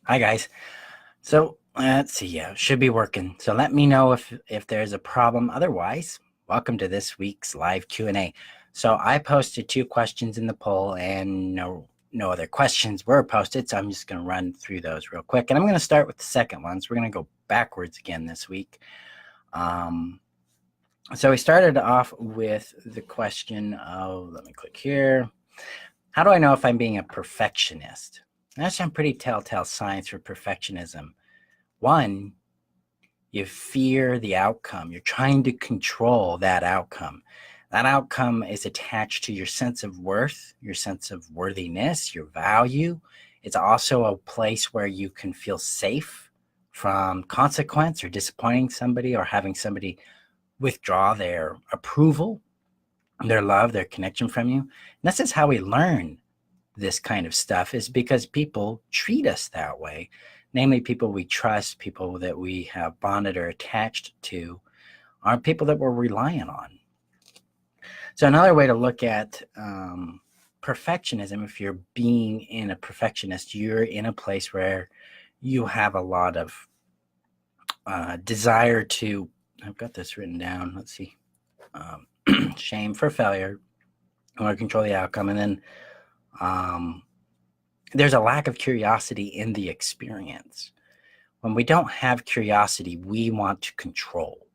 Hi guys. So let's see. Yeah, should be working. So let me know if there's a problem. Otherwise, welcome to this week's live Q&A. So I posted two questions in the poll, and no other questions were posted. So I'm just going to run through those real quick, and I'm going to start with the second one. So we're going to go backwards again this week. So we started off with the question of, let me click here. How do I know if I'm being a perfectionist? That's some pretty telltale signs for perfectionism. One, you fear the outcome. You're trying to control that outcome. That outcome is attached to your sense of worth, your sense of worthiness, your value. It's also a place where you can feel safe from consequence or disappointing somebody or having somebody withdraw their approval, their love, their connection from you. And this is how we learn this kind of stuff, is because people treat us that way, namely people we trust, people that we have bonded or attached to, are people that we're relying on. So another way to look at perfectionism, if you're being in a perfectionist, you're in a place where you have a lot of desire to, I've got this written down, let's see, shame for failure, you want to control the outcome, and then there's a lack of curiosity in the experience. When we don't have curiosity, we want to control.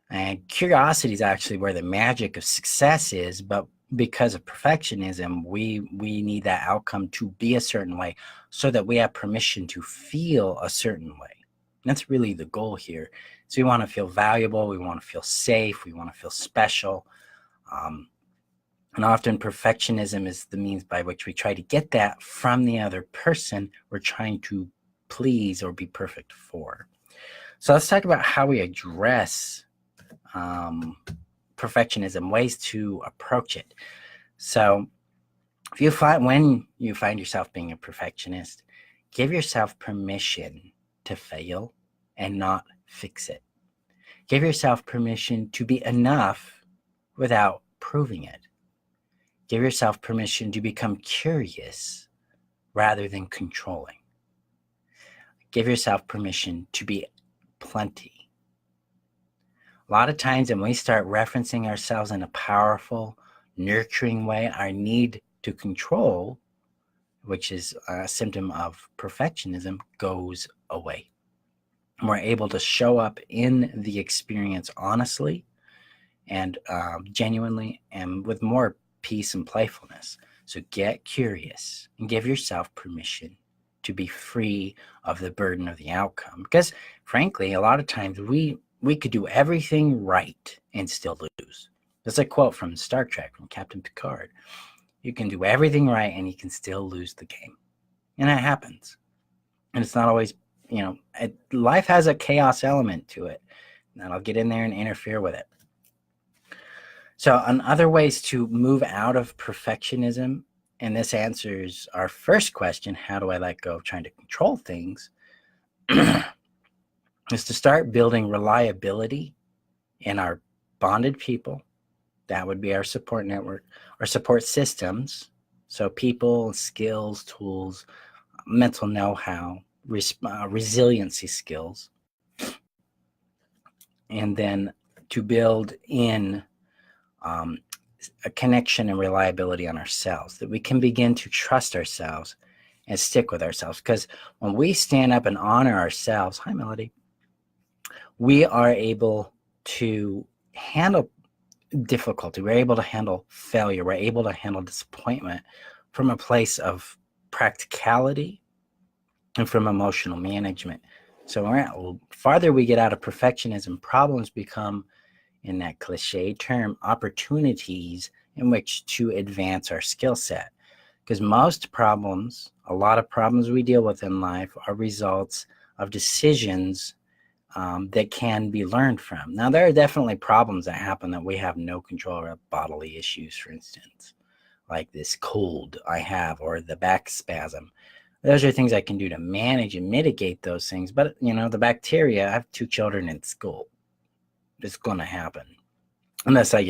And curiosity is actually where the magic of success is, but because of perfectionism, we need that outcome to be a certain way so that we have permission to feel a certain way. And that's really the goal here. So we want to feel valuable, we want to feel safe, we want to feel special. And often perfectionism is the means by which we try to get that from the other person we're trying to please or be perfect for. So let's talk about how we address perfectionism, ways to approach it. So when you find yourself being a perfectionist, give yourself permission to fail and not fix it. Give yourself permission to be enough without proving it. Give yourself permission to become curious rather than controlling. Give yourself permission to be plenty. A lot of times when we start referencing ourselves in a powerful, nurturing way, our need to control, which is a symptom of perfectionism, goes away. And we're able to show up in the experience honestly and genuinely and with more peace and playfulness. So get curious and give yourself permission to be free of the burden of the outcome. Because frankly, a lot of times we could do everything right and still lose. That's a quote from Star Trek, from Captain Picard. You can do everything right and you can still lose the game. And that happens. And it's not always, life has a chaos element to it. And I'll get in there and interfere with it. So on other ways to move out of perfectionism, and this answers our first question, how do I let go of trying to control things, is to start building reliability in our bonded people. That would be our support network, our support systems. So people, skills, tools, mental know-how, resiliency skills. And then to build in a connection and reliability on ourselves, that we can begin to trust ourselves and stick with ourselves. Because when we stand up and honor ourselves, hi Melody, we are able to handle difficulty. We're able to handle failure. We're able to handle disappointment from a place of practicality and from emotional management. So farther we get out of perfectionism, problems become, in that cliche term, opportunities in which to advance our skill set. Because a lot of problems we deal with in life are results of decisions that can be learned from. Now, there are definitely problems that happen that we have no control over, bodily issues, for instance, like this cold I have or the back spasm. Those are things I can do to manage and mitigate those things. But, the bacteria, I have 2 children in school. It's going to happen unless I,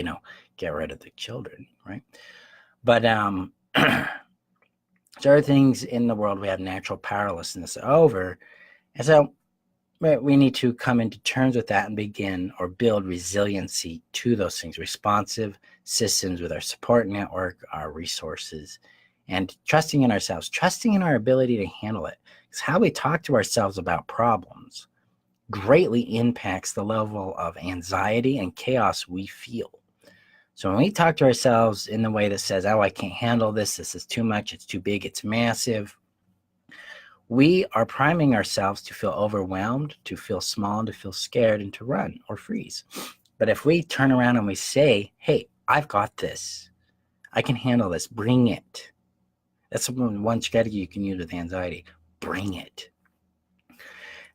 get rid of the children, right? But There are things in the world we have natural powerlessness over. And so we need to come into terms with that and begin or build resiliency to those things, responsive systems with our support network, our resources, and trusting in ourselves, trusting in our ability to handle it. Because how we talk to ourselves about problems greatly impacts the level of anxiety and chaos we feel. So when we talk to ourselves in the way that says, oh, I can't handle this, this is too much, it's too big, it's massive, we are priming ourselves to feel overwhelmed, to feel small, to feel scared, and to run or freeze. But if we turn around and we say, hey, I've got this, I can handle this, bring it. That's one strategy you can use with anxiety. Bring it.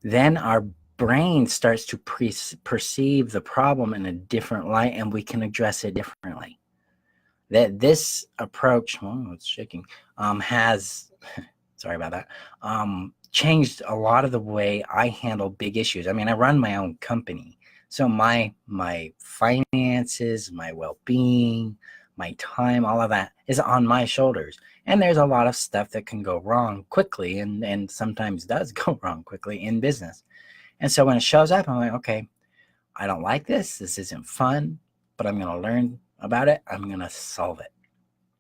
Then our brain starts to perceive the problem in a different light, and we can address it differently. That this approach, it's shaking, has, sorry about that, changed a lot of the way I handle big issues. I mean, I run my own company, so my finances, my well-being, my time, all of that is on my shoulders. And there's a lot of stuff that can go wrong quickly, and sometimes does go wrong quickly in business. And so when it shows up, I'm like, okay, I don't like this. This isn't fun, but I'm going to learn about it. I'm going to solve it.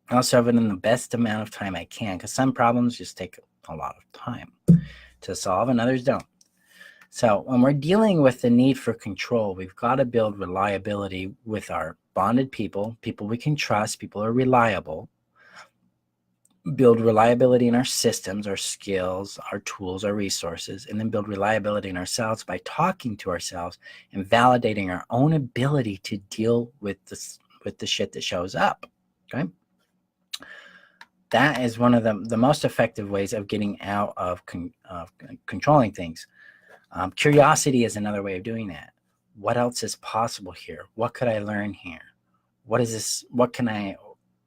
I'll solve it in the best amount of time I can, because some problems just take a lot of time to solve and others don't. So when we're dealing with the need for control, we've got to build reliability with our bonded people we can trust, people who are reliable. Build reliability in our systems, our skills, our tools, our resources, and then build reliability in ourselves by talking to ourselves and validating our own ability to deal with the shit that shows up. Okay. That is one of the most effective ways of getting out of controlling things. Curiosity is another way of doing that. What else is possible here? What could I learn here? What is this? What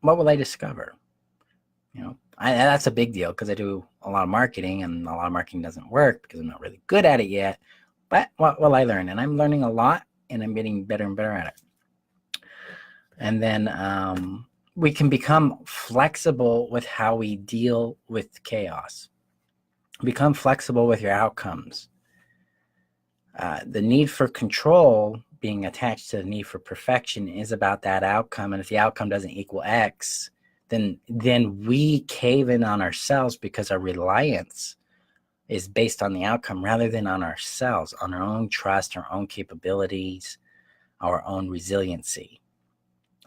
will I discover? That's a big deal, because I do a lot of marketing, and a lot of marketing doesn't work because I'm not really good at it yet. But what will I learn? And I'm learning a lot, and I'm getting better and better at it. And then we can become flexible with how we deal with chaos. Become flexible with your outcomes. The need for control being attached to the need for perfection is about that outcome. And if the outcome doesn't equal X, then we cave in on ourselves, because our reliance is based on the outcome rather than on ourselves, on our own trust, our own capabilities, our own resiliency.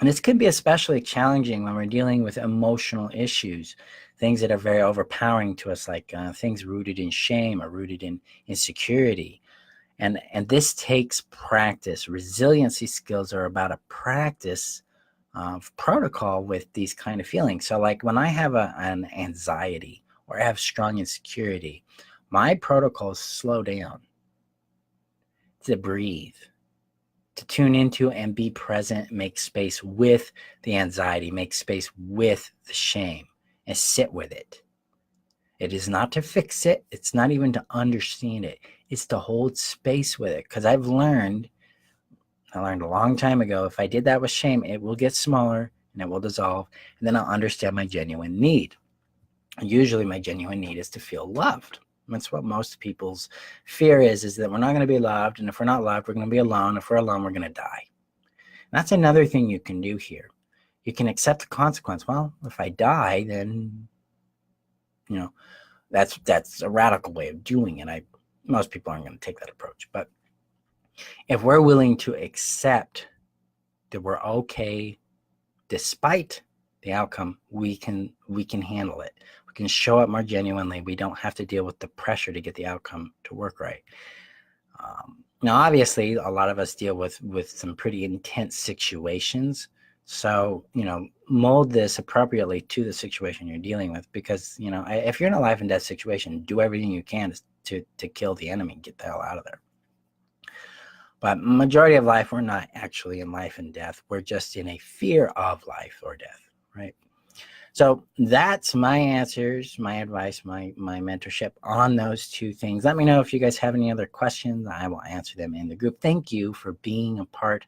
And this can be especially challenging when we're dealing with emotional issues, things that are very overpowering to us, like things rooted in shame or rooted in insecurity. And this takes practice. Resiliency skills are about a practice of protocol with these kind of feelings. So like when I have an anxiety or I have strong insecurity, my protocol is slow down, to breathe, to tune into and be present, make space with the anxiety, make space with the shame, and sit with it. It is not to fix it. It's not even to understand it. It's to hold space with it. Because I learned a long time ago, if I did that with shame, it will get smaller and it will dissolve. And then I'll understand my genuine need. Usually my genuine need is to feel loved. That's what most people's fear is that we're not going to be loved. And if we're not loved, we're going to be alone. If we're alone, we're going to die. And that's another thing you can do here. You can accept the consequence. Well, if I die, then, that's a radical way of doing it. Most people aren't going to take that approach. But if we're willing to accept that we're okay despite the outcome, we can handle it. We can show up more genuinely. We don't have to deal with the pressure to get the outcome to work right. Now, obviously, a lot of us deal with some pretty intense situations. So, mold this appropriately to the situation you're dealing with, because, if you're in a life and death situation, do everything you can to kill the enemy, get the hell out of there. But majority of life, we're not actually in life and death. We're just in a fear of life or death, right? So that's my answers, my advice, my mentorship on those two things. Let me know if you guys have any other questions. I will answer them in the group. Thank you for being a part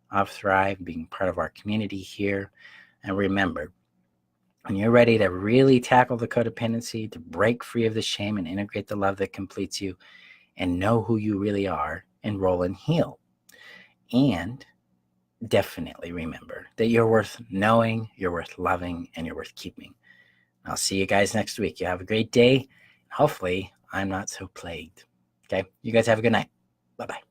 of Thrive, being part of our community here. And remember, When you're ready to really tackle the codependency, to break free of the shame and integrate the love that completes you, and know who you really are, enroll and heal. And definitely remember that you're worth knowing, you're worth loving, and you're worth keeping. I'll see you guys next week. You have a great day. Hopefully, I'm not so plagued. Okay? You guys have a good night. Bye-bye.